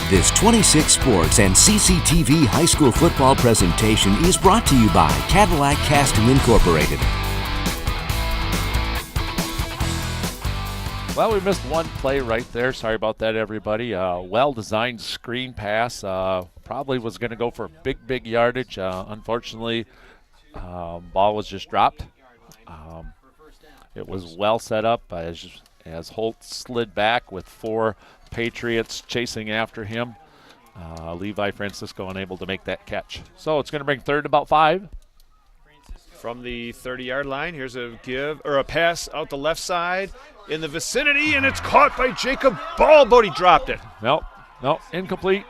This 26 Sports and CCTV high school football presentation is brought to you by Cadillac Casting Incorporated. Well, we missed one play right there. Sorry about that, everybody. Well-designed screen pass. Probably was going to go for big yardage. Unfortunately, ball was just dropped. It was well set up as Holt slid back with 4 Patriots chasing after him. Levi Francisco unable to make that catch. So it's going to bring third and about 5. From the 30-yard line, here's a pass out the left side in the vicinity, and it's caught by Jacob Ball, but he dropped it. Nope, incomplete.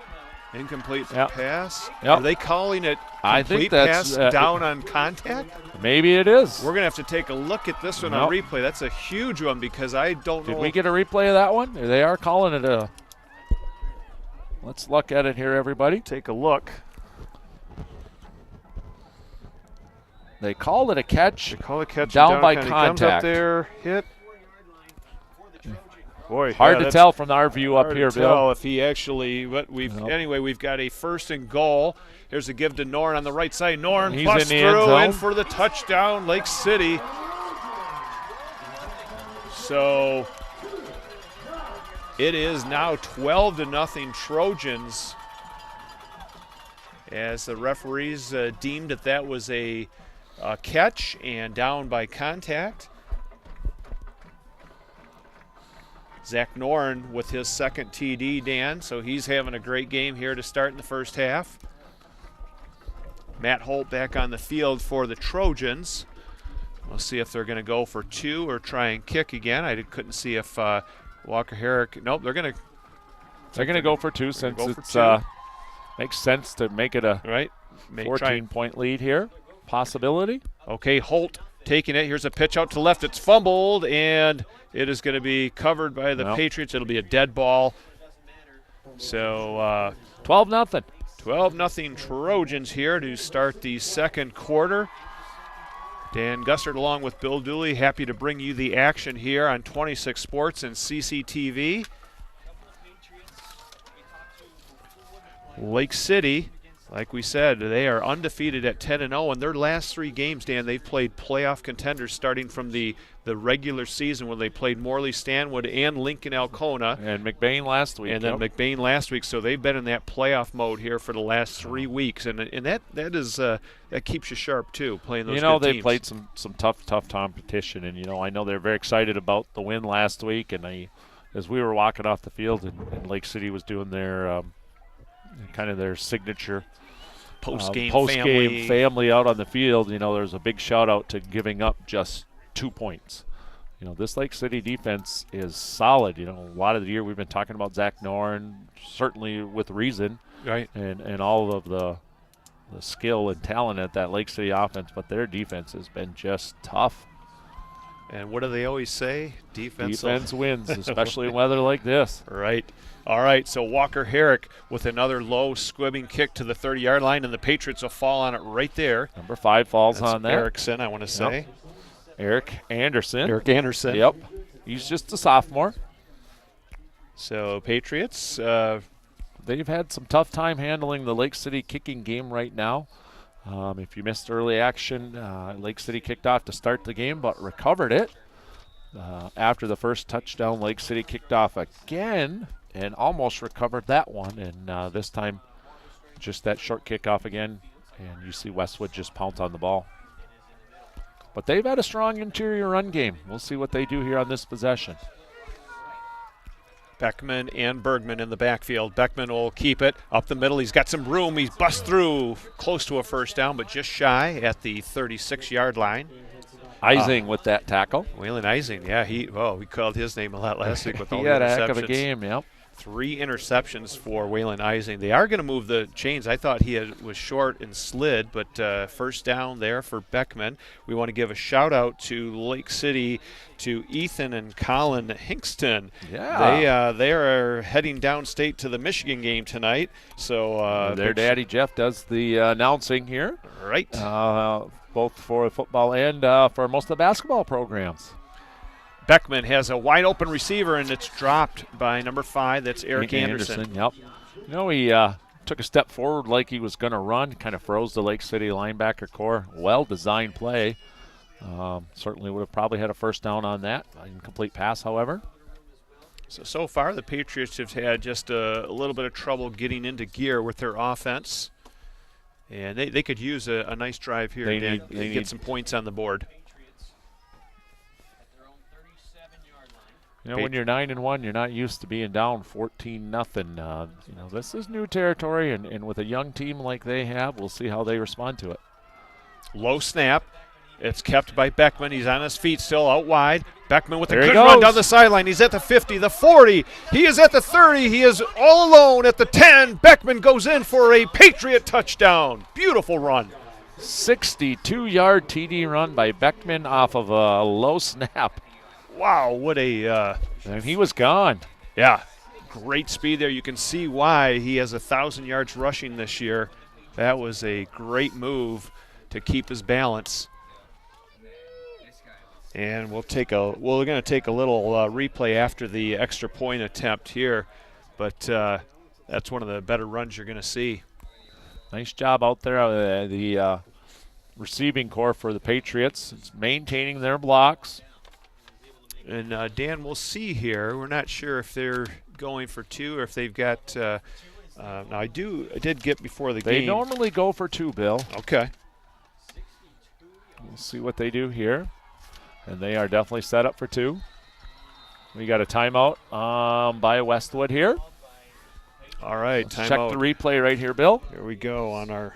Incomplete Yep. pass. Yep. Are they calling it I think complete that's pass down on contact? Maybe it is. We're going to have to take a look at this one on replay. That's a huge one because I don't know. Did we get a replay of that one? They are calling it a. Let's look at it here, everybody. Take a look. They called it a catch. They call it catch down by contact. contact. Comes up there, hit. Boy, hard to tell from our view up here, Bill. If he actually, anyway, we've got a first and goal. Here's a give to Norn on the right side. Norn busts through in for the touchdown, Lake City. So it is now 12-0 Trojans, as the referees deemed that was a catch and down by contact. Zach Norn with his second TD, Dan, so he's having a great game here to start in the first half. Matt Holt back on the field for the Trojans. We'll see if they're going to go for 2 or try and kick again. I couldn't see if Walker Herrick. Nope, they're going to go for 2 since it's makes sense to make it a 14-point lead here. Possibility. Okay, Holt taking it. Here's a pitch out to left. It's fumbled, and it is going to be covered by the Patriots. It'll be a dead ball. So 12-0. 12-0 Trojans here to start the second quarter. Dan Gussert along with Bill Dooley, happy to bring you the action here on 26 Sports and CCTV. Lake City, like we said, they are undefeated at 10-0, and their last 3 games, Dan, they've played playoff contenders starting from the regular season when they played Morley Stanwood and Lincoln Alcona. And McBain last week. And then McBain last week. So they've been in that playoff mode here for the last 3 weeks, and that keeps you sharp too, playing those good they teams. played some tough competition, and I know they're very excited about the win last week. And as we were walking off the field, and Lake City was doing their kind of their signature post-game family out on the field. There's a big shout out to giving up just 2 points. This Lake City defense is solid. A lot of the year we've been talking about Zach Norn, certainly with reason, right? And all of the skill and talent at that Lake City offense, but their defense has been just tough. And what do they always say? Defense wins, especially in weather like this. Right. All right, so Walker Herrick with another low squibbing kick to the 30-yard line, and the Patriots will fall on it right there. Number 5 falls on that. Erickson, I want to say. Yep. Eric Anderson. Yep. He's just a sophomore. So Patriots. They've had some tough time handling the Lake City kicking game right now. If you missed early action, Lake City kicked off to start the game but recovered it. After the first touchdown, Lake City kicked off again and almost recovered that one. And this time, just that short kickoff again. And you see Westwood just pounce on the ball. But they've had a strong interior run game. We'll see what they do here on this possession. Beckman and Bergman in the backfield. Beckman will keep it up the middle. He's got some room. He's bust through close to a first down, but just shy at the 36-yard line. Ising with that tackle. Waylon Ising, yeah. We called his name a lot last week with all he the had interceptions. a heck of a game, yep. 3 interceptions for Waylon Ising. They are going to move the chains. I thought he was short and slid, but first down there for Beckman. We want to give a shout-out to Lake City, to Ethan and Colin Hinkston. Yeah. They are heading downstate to the Michigan game tonight. So their daddy Jeff does the announcing here. Right. Both for football and for most of the basketball programs. Beckman has a wide open receiver, and it's dropped by number 5. That's Eric Anderson. Yep. You know, he took a step forward like he was going to run, kind of froze the Lake City linebacker core. Well-designed play. Certainly would have probably had a first down on that. Incomplete pass, however. So far, the Patriots have had just a little bit of trouble getting into gear with their offense. And they could use a nice drive here and get some points on the board. You know, when you're 9-1, you're not used to being down 14-0. You know, this is new territory, and with a young team like they have, we'll see how they respond to it. Low snap. It's kept by Beckman. He's on his feet still out wide. Beckman with a There good run down the sideline. He's at the 50, the 40. He is at the 30. He is all alone at the 10. Beckman goes in for a Patriot touchdown. Beautiful run. 62-yard TD run by Beckman off of a low snap. Wow, what a and he was gone. Yeah, great speed there. You can see why he has 1,000 yards rushing this year. That was a great move to keep his balance. And we're going to take a little replay after the extra point attempt here, but that's one of the better runs you're going to see. Nice job out there, the receiving core for the Patriots. It's maintaining their blocks. And Dan, we'll see here. We're not sure if they're going for two or if they've got. Now I did get before the game. They normally go for two, Bill. Okay. We'll see what they do here. And they are definitely set up for two. We got a timeout by Westwood here. All right, Let's check the replay right here, Bill. Here we go on our.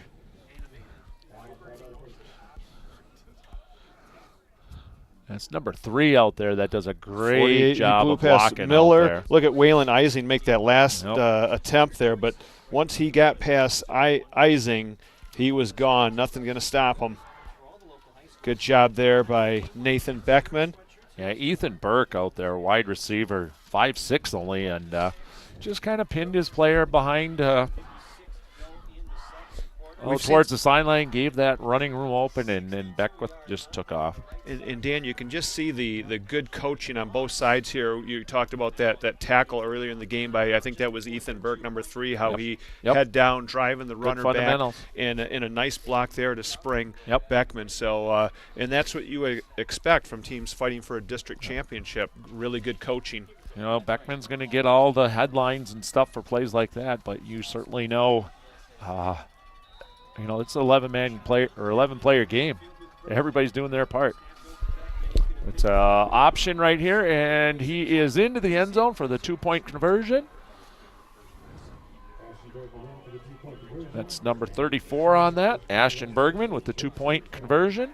That's number 3 out there that does a great job of blocking Miller. out there. Look at Waylon Ising make that last attempt there, but once he got past Ising, he was gone. Nothing going to stop him. Good job there by Nathan Beckman. Yeah, Ethan Burke out there, wide receiver, 5'6" only, and just kind of pinned his player behind towards the sideline, gave that running room open, and Beckwith just took off. And Dan, you can just see the good coaching on both sides here. You talked about that tackle earlier in the game by, I think that was Ethan Burke, number 3, how he head down, driving the runner back, and in a nice block there to spring Beckman. So, and that's what you would expect from teams fighting for a district championship. Really good coaching. You know, Beckman's going to get all the headlines and stuff for plays like that, but you certainly know, you know, it's an 11-player game. Everybody's doing their part. It's an option right here, and he is into the end zone for the 2-point conversion. That's number 34 on that, Ashton Bergman with the 2-point conversion.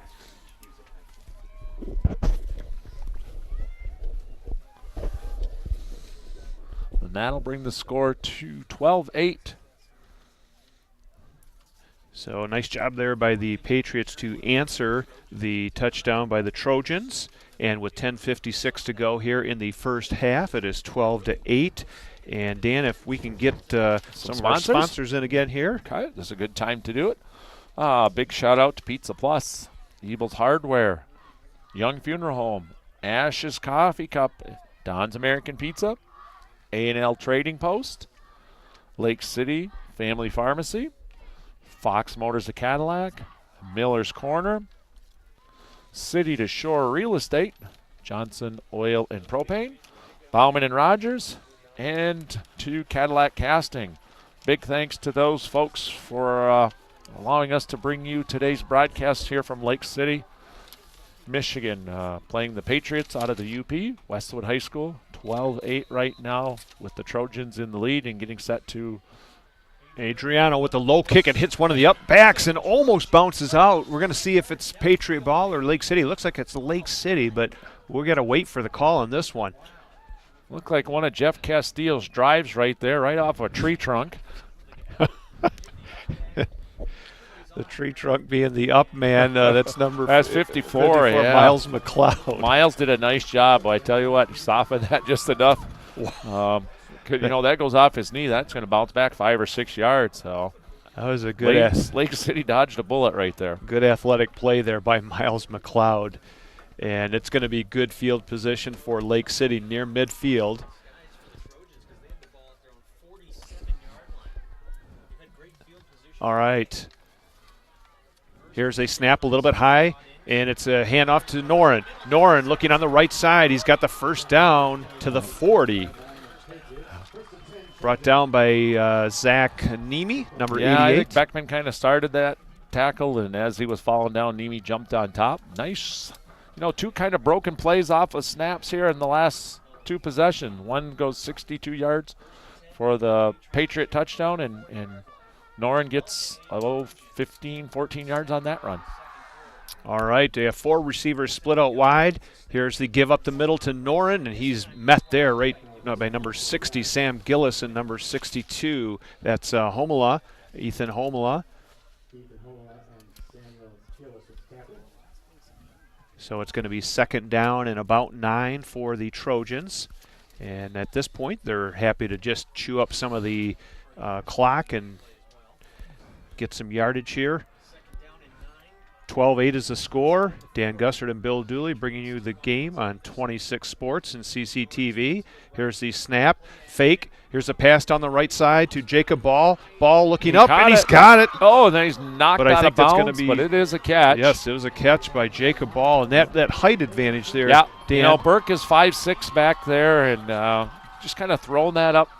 And that'll bring the score to 12-8. So nice job there by the Patriots to answer the touchdown by the Trojans. And with 10:56 to go here in the first half, it is 12-8. And Dan, if we can get some of our sponsors in again here. Okay, this is a good time to do it. Big shout out to Pizza Plus, Ebel's Hardware, Young Funeral Home, Ash's Coffee Cup, Don's American Pizza, A&L Trading Post, Lake City Family Pharmacy, Fox Motors of Cadillac, Miller's Corner, City to Shore Real Estate, Johnson Oil and Propane, Bauman and Rogers, and to Cadillac Casting. Big thanks to those folks for allowing us to bring you today's broadcast here from Lake City, Michigan, playing the Patriots out of the UP, Westwood High School, 12-8 right now with the Trojans in the lead and getting set to. Adriano with the low kick. It hits one of the up backs and almost bounces out. We're going to see if it's Patriot ball or Lake City. It looks like it's Lake City, but we're going to wait for the call on this one. Looked like one of Jeff Castillo's drives right there, right off a tree trunk. The tree trunk being the up man. That's 54, yeah. Miles McLeod. Miles did a nice job. I tell you what, he softened that just enough. You know, that goes off his knee. That's going to bounce back 5 or 6 yards. So that was a good Lake City dodged a bullet right there. Good athletic play there by Miles McLeod. And it's going to be good field position for Lake City near midfield. All right. Here's a snap a little bit high, and it's a handoff to Noren. Noren looking on the right side. He's got the first down to the 40. Brought down by Zach Nemi, number 88. I think Beckman kind of started that tackle, and as he was falling down, Nemi jumped on top. Nice, two kind of broken plays off of snaps here in the last two possessions. One goes 62 yards for the Patriot touchdown, and Noren gets 15, 14 yards on that run. All right, they have 4 receivers split out wide. Here's the give up the middle to Noren, and he's met there right by number 60, Sam Gillis, and number 62. That's Homela, Ethan Homela. So it's going to be second down and about 9 for the Trojans. And at this point, they're happy to just chew up some of the clock and get some yardage here. 12-8 is the score. Dan Gussert and Bill Dooley bringing you the game on 26 Sports and CCTV. Here's the snap. Fake. Here's a pass down the right side to Jacob Ball. Ball looking up, and he's got it. Oh, and then he's knocked but out I think of that's bounds, going to be, but it is a catch. Yes, it was a catch by Jacob Ball, and that height advantage there. Yeah, Dan. Burke is 5'6" back there, and just kind of throwing that up.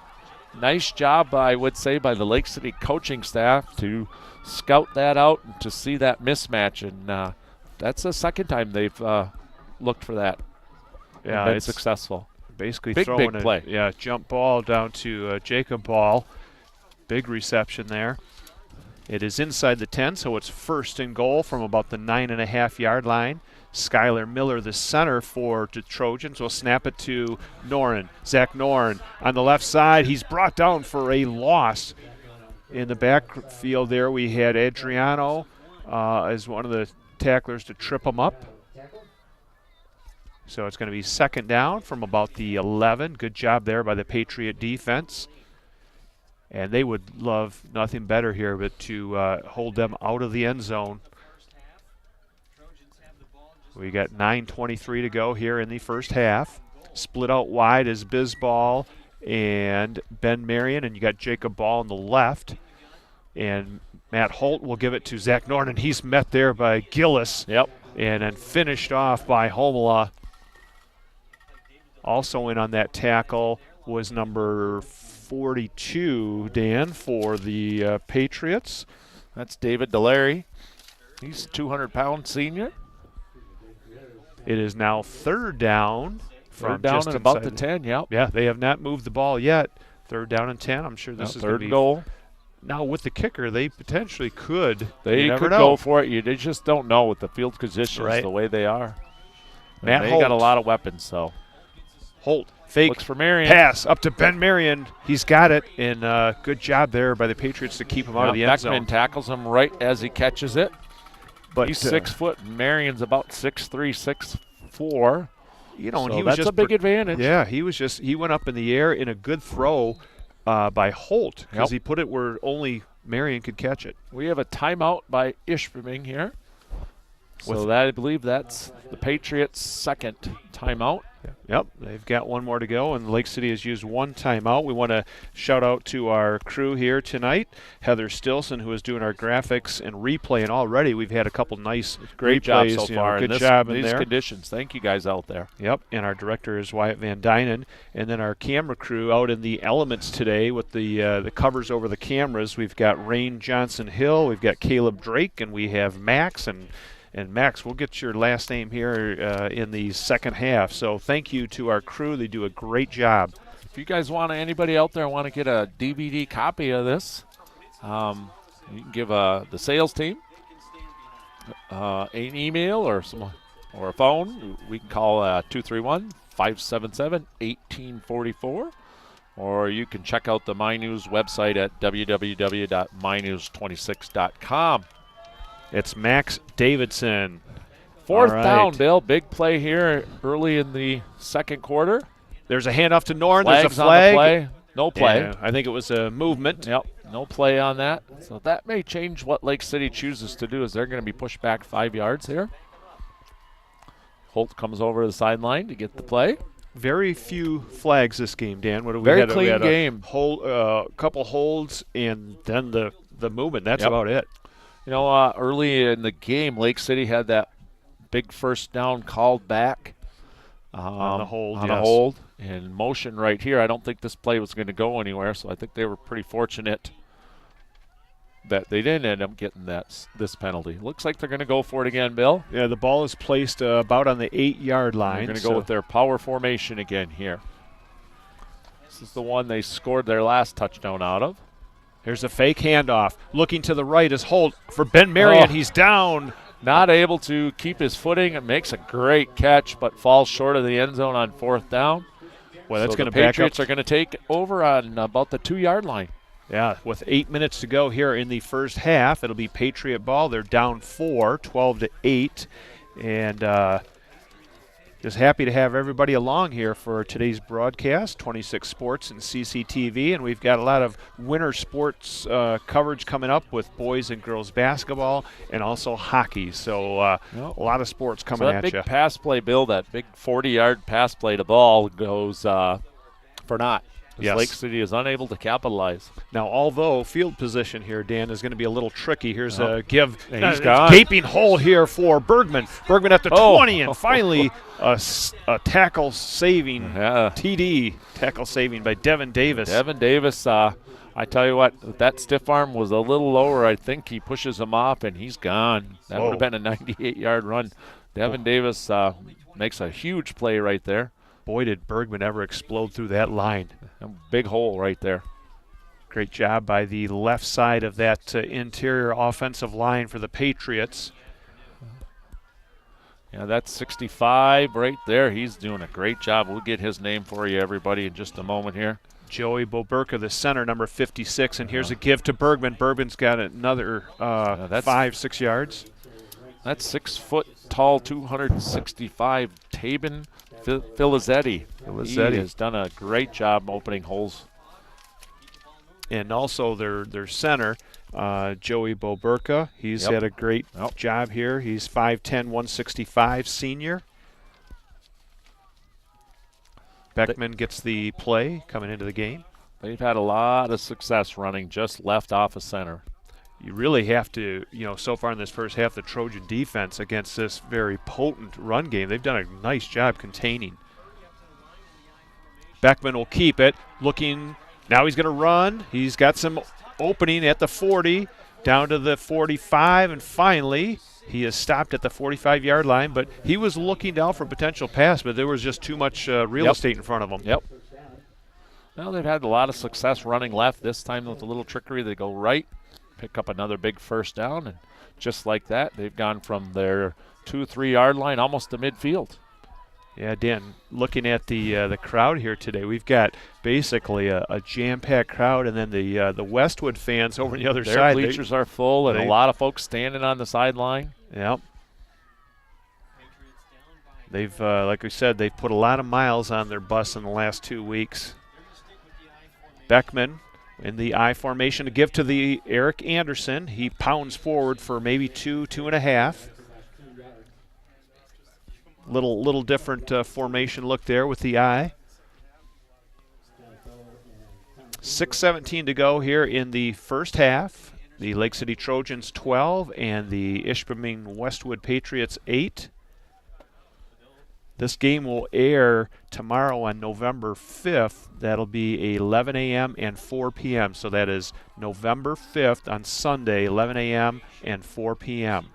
Nice job, I would say, by the Lake City coaching staff to scout that out and to see that mismatch, and that's the second time they've looked for that. Yeah, and been it's successful. Basically big throwing play. Jump ball down to Jacob Ball. Big reception there. It is inside the 10, so it's first and goal from about the 9.5-yard line. Skylar Miller, the center for the Trojans, will snap it to Noren. Zach Noren on the left side. He's brought down for a loss. In the backfield there, we had Adriano as one of the tacklers to trip him up. So it's going to be second down from about the 11. Good job there by the Patriot defense. And they would love nothing better here but to hold them out of the end zone. We got 9:23 to go here in the first half. Split out wide is Bisball and Ben Marion, and you got Jacob Ball on the left. And Matt Holt will give it to Zach Norton, and he's met there by Gillis. Yep. And then finished off by Homela. Also in on that tackle was number 42, Dan, for the Patriots. That's David Delary. He's a 200-pound senior. It is now third down. Third down and about the 10, yep. Yeah, they have not moved the ball yet. Third down and 10. I'm sure this is going to be third goal. Now with the kicker, they potentially could. They could go for it. They just don't know with the field positions the way they are. Matt they Holt got a lot of weapons, so. Holt fake looks for Marion. Pass up to Ben Marion. He's got it, and good job there by the Patriots to keep him out of the end zone. Beckman tackles him right as he catches it. But he's 6 foot. Marion's about 6'3", 6'4". You know, and so he was that's just a big advantage. Yeah, he went up in the air in a good throw by Holt because he put it where only Marion could catch it. We have a timeout by Ishpeming here. So that I believe that's the Patriots' second timeout. Yep, they've got one more to go, and Lake City has used one timeout. We want to shout out to our crew here tonight, Heather Stilson, who is doing our graphics and replay, and already we've had a couple nice great replays. Job so far. Good job in these there. Conditions. Thank you guys out there. Yep, and our director is Wyatt Van Dynen, and then our camera crew out in the elements today with the covers over the cameras. We've got Rain Johnson Hill, we've got Caleb Drake, and we have Max, and Max, we'll get your last name here in the second half. So thank you to our crew. They do a great job. If you guys anybody out there want to get a DVD copy of this, you can give the sales team an email or a phone. We can call 231-577-1844. Or you can check out the My News website at www.mynews26.com. It's Max Davidson. Fourth down, Bill. Big play here early in the second quarter. There's a handoff to Norn. Flags There's a flag. On the play. No play. Yeah, I think it was a movement. Yep, no play on that. So that may change what Lake City chooses to do, as they're going to be pushed back 5 yards here. Holt comes over to the sideline to get the play. Very few flags this game, Dan. What do we Very had? clean We had game. A couple holds, and then the the movement. That's about it. You know, early in the game, Lake City had that big first down called back. On the hold, on a hold. And motion right here. I don't think this play was going to go anywhere, so I think they were pretty fortunate that they didn't end up getting this penalty. Looks like they're going to go for it again, Bill. Yeah, the ball is placed about on the 8-yard line. They're going to go with their power formation again here. This is the one they scored their last touchdown out of. Here's a fake handoff. Looking to the right is Holt for Ben Marion. He's down. Not able to keep his footing. It makes a great catch, but falls short of the end zone on fourth down. Well, that's so going to the Patriots are going to take over on about the 2-yard line. Yeah, with 8 minutes to go here in the first half, it'll be Patriot ball. They're down 4, 12-8, and just happy to have everybody along here for today's broadcast, 26 Sports and CCTV, and we've got a lot of winter sports coverage coming up with boys and girls basketball and also hockey. So a lot of sports coming at you. That big pass play, Bill, that big 40-yard pass play to ball goes for naught. Yes. Lake City is unable to capitalize. Now, although field position here, Dan, is going to be a little tricky. Here's a give. He's gone. Gaping hole here for Bergman. Bergman at the 20, and finally a tackle saving TD. Tackle saving by Devin Davis. Devin Davis, I tell you what, that stiff arm was a little lower. I think he pushes him off, and he's gone. That would have been a 98-yard run. Devin Davis makes a huge play right there. Boy, did Bergman ever explode through that line. A big hole right there. Great job by the left side of that interior offensive line for the Patriots. Yeah, that's 65 right there. He's doing a great job. We'll get his name for you, everybody, in just a moment here. Joey Boberka, the center, number 56, and here's a give to Bergman. Bergman's got another 5-6 yards. That's 6 foot tall, 265 Tabin Filizzetti. He has done a great job opening holes. And also their center, Joey Boberka. He's had a great job here. He's 5'10", 165 senior. Beckman gets the play coming into the game. They've had a lot of success running just left off of center. You really have to, so far in this first half, the Trojan defense against this very potent run game, they've done a nice job containing. Beckman will keep it. Looking, now he's going to run. He's got some opening at the 40, down to the 45, and finally he is stopped at the 45-yard line, but he was looking down for a potential pass, but there was just too much real estate in front of him. Yep. Well, they've had a lot of success running left. This time with a little trickery, they go right. Pick up another big first down, and just like that, they've gone from their 2-3 yard line almost to midfield. Yeah, Dan, looking at the crowd here today, we've got basically a jam-packed crowd, and then the Westwood fans over on the other side. Their bleachers are full, and a lot of folks standing on the sideline. Yep. They've, like we said, they've put a lot of miles on their bus in the last 2 weeks. Beckman in the I formation to give to the Eric Anderson. He pounds forward for maybe 2.5. Little different formation look there with the I. 6:17 to go here in the first half. The Lake City Trojans 12 and the Ishpeming Westwood Patriots 8. This game will air tomorrow on November 5th. That'll be 11 a.m. and 4 p.m. So that is November 5th on Sunday, 11 a.m. and 4 p.m.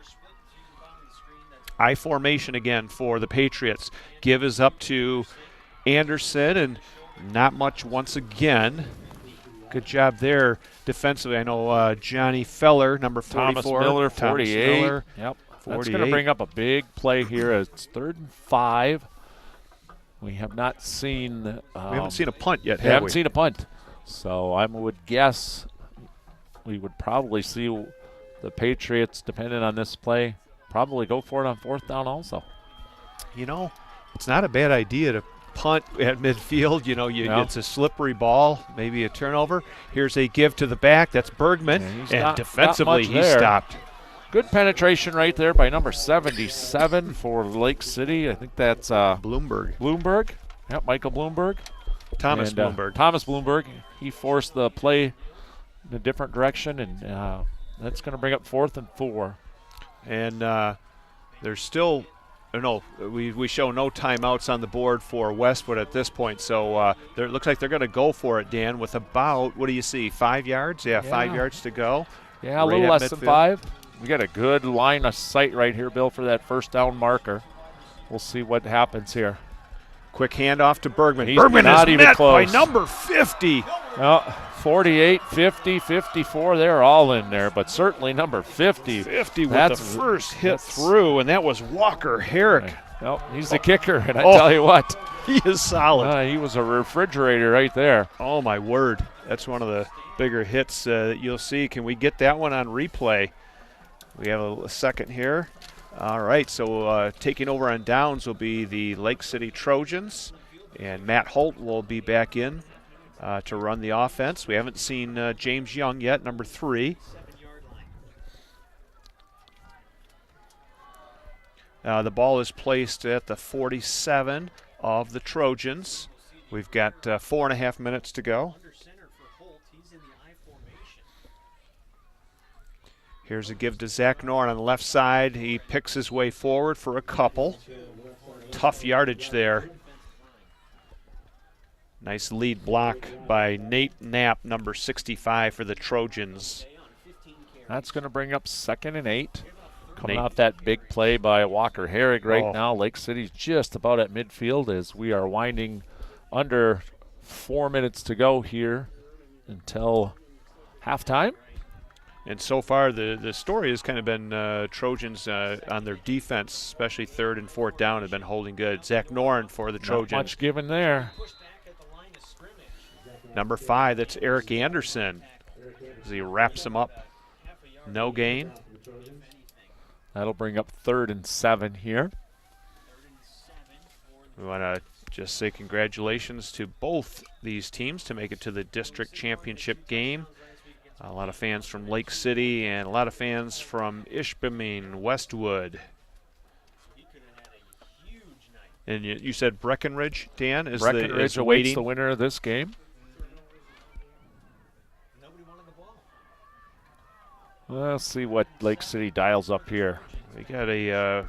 I formation again for the Patriots. Give is up to Anderson, and not much once again. Good job there defensively. I know Johnny Feller, number 44. Thomas Miller, 48. Thomas Miller, yep. 48. That's going to bring up a big play here. It's 3rd and 5. We have not seen. We haven't seen a punt yet, we haven't seen a punt. So I would guess we would probably see the Patriots, depending on this play, probably go for it on 4th down also. It's not a bad idea to punt at midfield. It's a slippery ball, maybe a turnover. Here's a give to the back. That's Bergman. And defensively, he stopped. Good penetration right there by number 77 for Lake City. I think that's Bloomberg. Yep, Michael Bloomberg. Thomas Bloomberg. Thomas Bloomberg. He forced the play in a different direction, and that's going to bring up 4th and 4. And there's still, no, we show no timeouts on the board for Westwood at this point. So it looks like they're going to go for it, Dan, with about, what do you see, 5 yards? Yeah, 5 yards to go. Yeah, a little less than 5. We got a good line of sight right here, Bill, for that first down marker. We'll see what happens here. Quick handoff to Bergman. He's Bergman not is even met close. by number 50. 48, 50, 54, they're all in there, but certainly number 50. 50 with the first hit through, and that was Walker Herrick. Well, he's the kicker, and I tell you what. He is solid. He was a refrigerator right there. Oh, my word. That's one of the bigger hits that you'll see. Can we get that one on replay? We have a second here. All right, so taking over on downs will be the Lake City Trojans, and Matt Holt will be back in to run the offense. We haven't seen James Young yet, number 3. The ball is placed at the 47 of the Trojans. We've got 4.5 minutes to go. Here's a give to Zach Norn on the left side. He picks his way forward for a couple. Tough yardage there. Nice lead block by Nate Knapp, number 65 for the Trojans. That's going to bring up 2nd and 8. Coming off that big play by Walker Herrick right now. Lake City's just about at midfield as we are winding under 4 minutes to go here until halftime. And so far, the story has kind of been Trojans on their defense, especially 3rd and 4th down, have been holding good. Zach Norn for the Trojans. Not much given there. Number 5, that's Eric Anderson, as he wraps him up. No gain. That'll bring up 3rd and 7 here. We want to just say congratulations to both these teams to make it to the district championship game. A lot of fans from Lake City and a lot of fans from Ishpeming, Westwood. And you said Breckenridge, Dan, is Breckenridge awaits the winner of this game. Let's see what Lake City dials up here. We got a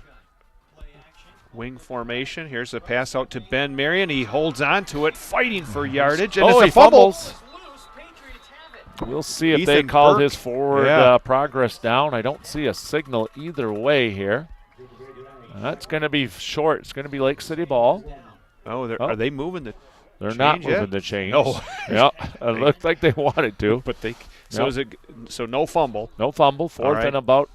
wing formation. Here's a pass out to Ben Marion. He holds on to it, fighting for yardage, and it's a fumble. Fumbles. We'll see if they called his forward progress down. I don't see a signal either way here. That's going to be short. It's going to be Lake City ball. Are they moving the They're not moving the chains. No. Yeah, it looked like they wanted to. But they so no fumble. No fumble. 4th and about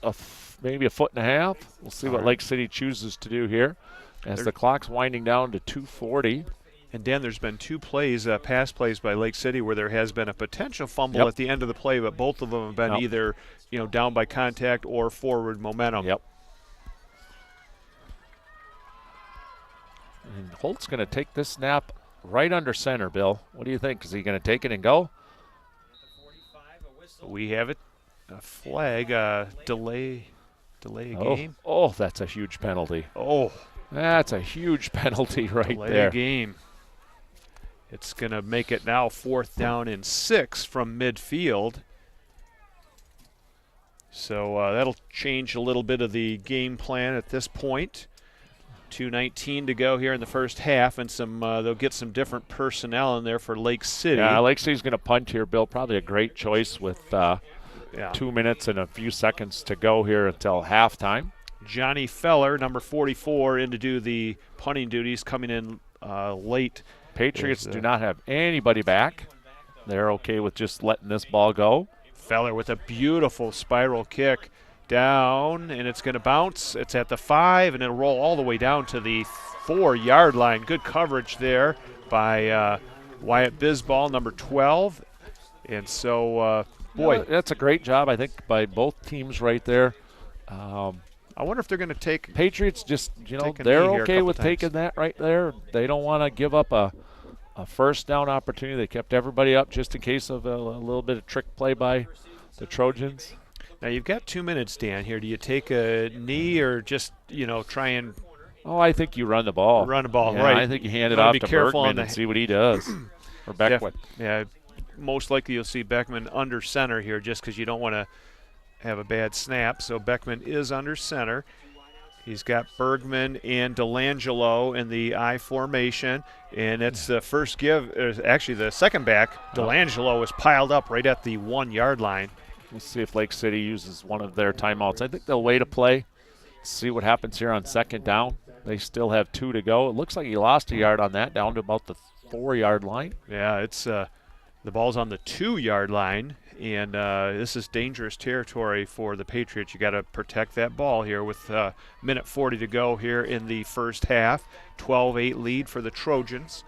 maybe a 1.5 feet. We'll see what Lake City chooses to do here as the clock's winding down to 2:40. And, Dan, there's been 2 plays, pass plays by Lake City where there has been a potential fumble at the end of the play, but both of them have been either down by contact or forward momentum. Yep. And Holt's going to take this snap right under center, Bill. What do you think? Is he going to take it and go? We have it. A flag, delay a game. Oh, that's a huge penalty. Oh. That's a huge penalty right delay there. A game. It's going to make it now 4th down and 6 from midfield. So that'll change a little bit of the game plan at this point. 2:19 to go here in the first half, and they'll get some different personnel in there for Lake City. Yeah, Lake City's going to punt here, Bill. Probably a great choice with 2 minutes and a few seconds to go here until halftime. Johnny Feller, number 44, in to do the punting duties, coming in late. Patriots do not have anybody back. They're okay with just letting this ball go. Feller with a beautiful spiral kick down, and it's going to bounce. It's at the 5, and it'll roll all the way down to the 4-yard line. Good coverage there by Wyatt Bisball, number 12. And so, that's a great job, I think, by both teams right there. I wonder if they're going to take Patriots. Just they're okay with taking that right there. They don't want to give up a first down opportunity. They kept everybody up just in case of a little bit of trick play by the Trojans. Now you've got 2 minutes, Dan. Here, do you take a knee or just try and? Oh, I think you run the ball. Run the ball, yeah, right? I think you hand it off to Bergman and see what he does. Or Beckwith. Yeah, most likely you'll see Beckman under center here just because you don't want to have a bad snap. So Beckman is under center. He's got Bergman and Delangelo in the I formation, and it's the first give. Actually, the second back, Delangelo, is piled up right at the 1 yard line. We'll see if Lake City uses one of their timeouts. I think they'll wait a play, see what happens here on second down. They still have 2 to go. It looks like he lost a yard on that, down to about the 4 yard line. Yeah, it's the ball's on the 2 yard line. And this is dangerous territory for the Patriots. You got to protect that ball here with minute 40 to go here in the first half. 12-8 lead for the Trojans.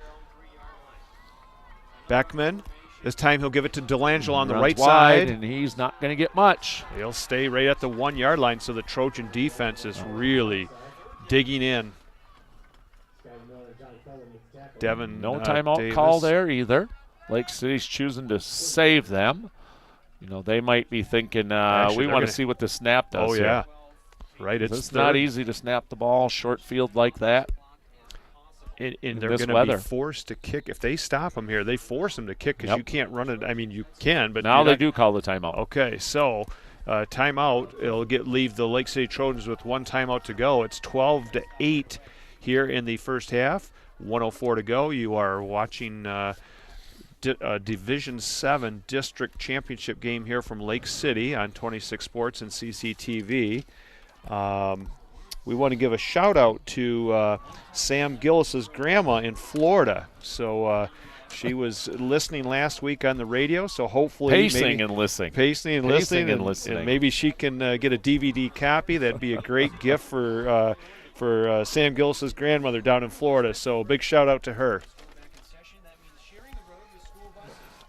Beckman, this time he'll give it to Delangelo on the right side. And he's not going to get much. He'll stay right at the 1 yard line, so the Trojan defense is really digging in. Devin, no timeout Davis. call there either. Lake City's choosing to save them. You know, they might be thinking, we want to see what the snap does. Oh, yeah. Right. It's not easy to snap the ball short field like that. And they're going to be forced to kick. If they stop them here, they force them to kick because you can't run it. I mean, you can, but now they do call the timeout. Okay, so timeout. It'll leave the Lake City Trojans with 1 timeout to go. It's 12-8 here in the first half. 1:04 to go. You are watching Division 7 District Championship game here from Lake City on 26 Sports and CCTV. We want to give a shout out to Sam Gillis's grandma in Florida. So she was listening last week on the radio. So hopefully pacing and listening, and maybe she can get a DVD copy. That'd be a great gift for Sam Gillis's grandmother down in Florida. So big shout out to her.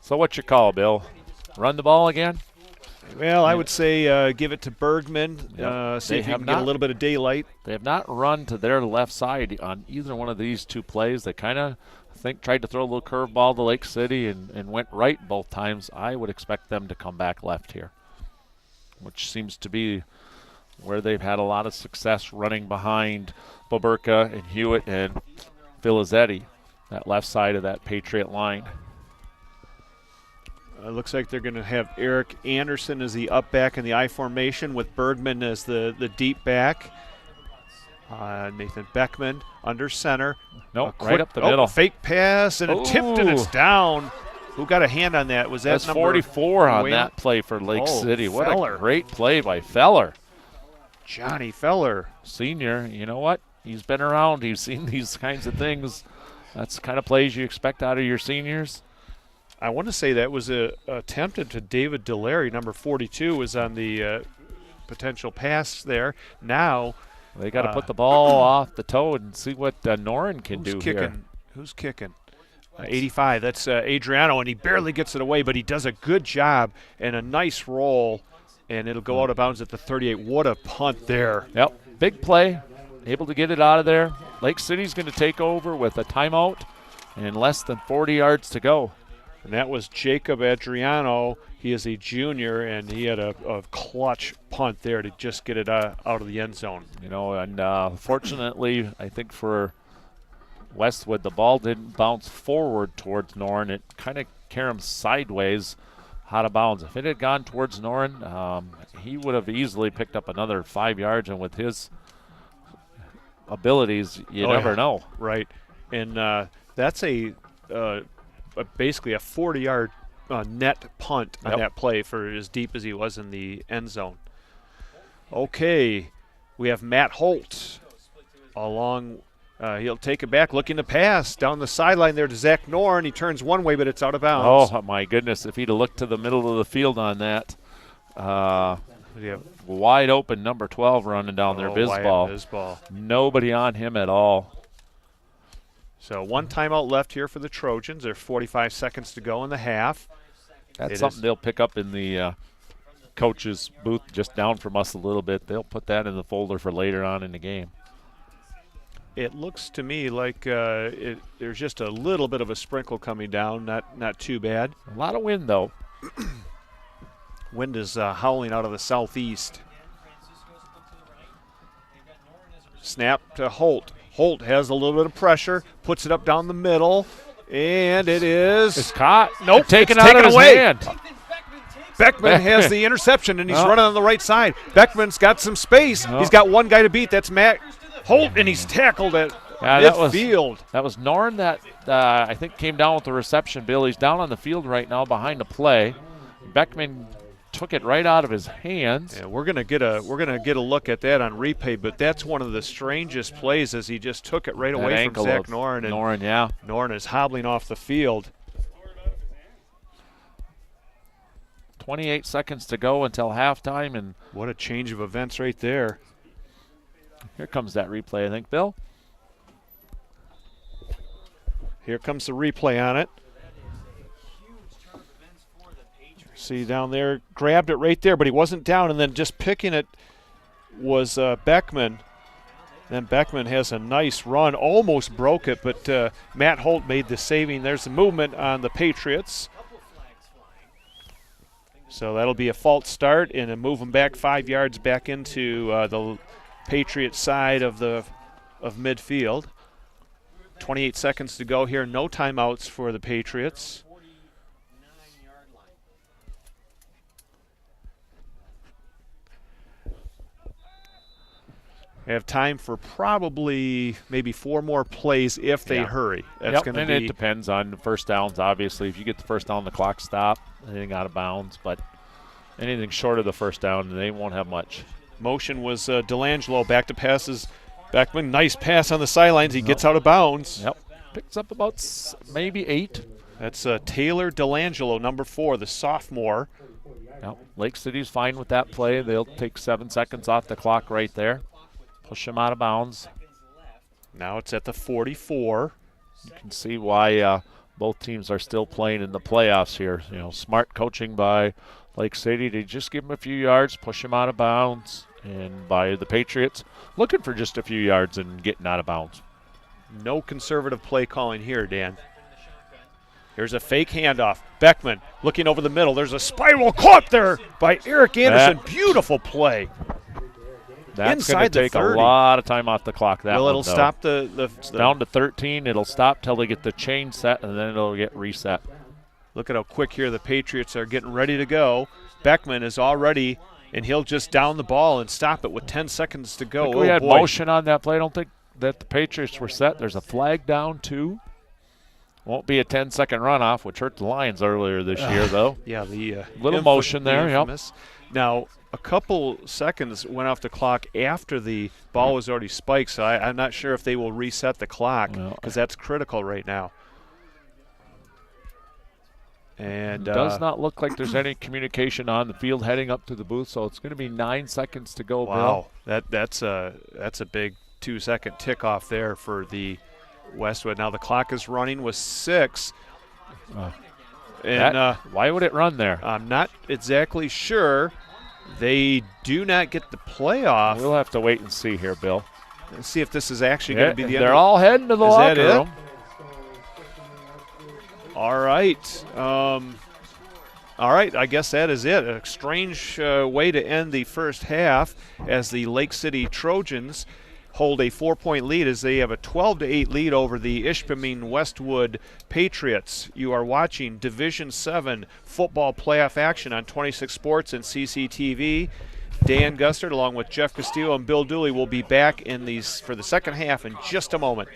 So what's your call, Bill? Run the ball again? Well, I would say give it to Bergman. See if he can get a little bit of daylight. They have not run to their left side on either one of these 2 plays. They kind of, tried to throw a little curveball to Lake City and went right both times. I would expect them to come back left here, which seems to be where they've had a lot of success running behind Boberka and Hewitt and Filizetti, that left side of that Patriot line. Looks like they're going to have Eric Anderson as the up back in the I formation with Bergman as the deep back. Nathan Beckman under center. Nope, right up the middle. Fake pass and it tipped and it's down. Who got a hand on that? Was that That's number 44 on that play for Lake City. What Feller. A great play by Feller. Johnny Feller. Senior, you know what? He's been around. He's seen these kinds of things. That's the kind of plays you expect out of your seniors. I want to say that was attempted to David Delary. Number 42 was on the potential pass there. Now they got to put the ball off the toe and see what Noren can do here. Who's kicking? 85. That's Adriano, and he barely gets it away, but he does a good job and a nice roll, and it'll go out of bounds at the 38. What a punt there. Yep, big play, able to get it out of there. Lake City's going to take over with a timeout and less than 40 yards to go. And that was Jacob Adriano. He is a junior, and he had a clutch punt there to just get it out of the end zone. You know, and fortunately, I think for Westwood, the ball didn't bounce forward towards Noren. It kind of carried him sideways out of bounds. If it had gone towards Noren, he would have easily picked up another 5 yards, and with his abilities, you never know. Right. And that's basically a 40-yard net punt on that play for as deep as he was in the end zone. Okay, we have Matt Holt along. He'll take it back, looking to pass down the sideline there to Zach Noren. He turns one way, but it's out of bounds. Oh, my goodness. If he'd have looked to the middle of the field on that. Wide open number 12 running down there, Bisball. Nobody on him at all. So 1 timeout left here for the Trojans. There's 45 seconds to go in the half. That's something they'll pick up in the coach's booth just down from us a little bit. They'll put that in the folder for later on in the game. It looks to me like there's just a little bit of a sprinkle coming down, not too bad. A lot of wind, though. Wind is howling out of the southeast. Snap to Holt. Holt has a little bit of pressure, puts it up down the middle, And it is. It's caught. Nope, Taken it's out taken of his away. hand. Beckman has the interception, and he's running on the right side. Beckman's got some space. He's got one guy to beat. That's Matt Holt, and he's tackled at midfield. That was Norn that I think came down with the reception, Bill. He's down on the field right now behind the play. Beckman took it right out of his hands. Yeah, we're gonna get a look at that on replay, but that's one of the strangest plays as he just took it right away from Zach Norn. And Norn, yeah. Norn is hobbling off the field. 28 seconds to go until halftime, and what a change of events right there. Here comes that replay, I think, Bill. Here comes the replay on it. See down there, grabbed it right there, but he wasn't down, and then just picking it was Beckman. Then Beckman has a nice run, almost broke it, but Matt Holt made the saving. There's the movement on the Patriots. So that'll be a false start, and a move them back 5 yards back into the Patriots side of midfield. 28 seconds to go here. No timeouts for the Patriots. Have time for probably maybe 4 more plays if they hurry. That's going to be. And it depends on the first downs. Obviously, if you get the first down, the clock stop. Anything out of bounds, but anything short of the first down, they won't have much. Motion was Delangelo back to passes. Beckman, nice pass on the sidelines. He gets out of bounds. Yep, picks up about maybe 8. That's Taylor Delangelo, number 4, the sophomore. Yep. Lake City's fine with that play. They'll take 7 seconds off the clock right there. Push him out of bounds. Now it's at the 44. You can see why both teams are still playing in the playoffs here. You know, smart coaching by Lake City. They just give him a few yards, push him out of bounds, and by the Patriots looking for just a few yards and getting out of bounds. No conservative play calling here, Dan. Here's a fake handoff. Beckman looking over the middle. There's a spiral caught there by Eric Anderson. Beautiful play. That's going to take a lot of time off the clock. Well, it'll stop the it's down to 13. It'll stop till they get the chain set, and then it'll get reset. Look at how quick here the Patriots are getting ready to go. Beckman is all ready, and he'll just down the ball and stop it with 10 seconds to go. We had motion on that play. I don't think that the Patriots were set. There's a flag down, too. Won't be a 10-second runoff, which hurt the Lions earlier this year, though. Yeah, the little motion there. Yep. Now, a couple seconds went off the clock after the ball was already spiked, so I'm not sure if they will reset the clock because that's critical right now. And it does not look like there's any communication on the field heading up to the booth, so it's going to be 9 seconds to go, wow. Bill. That's a big 2-second tick off there for the Westwood. Now the clock is running with 6. Why would it run there? I'm not exactly sure. They do not get the playoff. We'll have to wait and see here, Bill. Let's see if this is actually going to be the end. They're all heading to the locker room. All right. All right, I guess that is it. A strange way to end the first half as the Lake City Trojans hold a 4-point lead as they have a 12-8 lead over the Ishpeming Westwood Patriots. You are watching Division 7 football playoff action on 26 Sports and CCTV. Dan Gustard along with Jeff Castillo and Bill Dooley will be back for the second half in just a moment.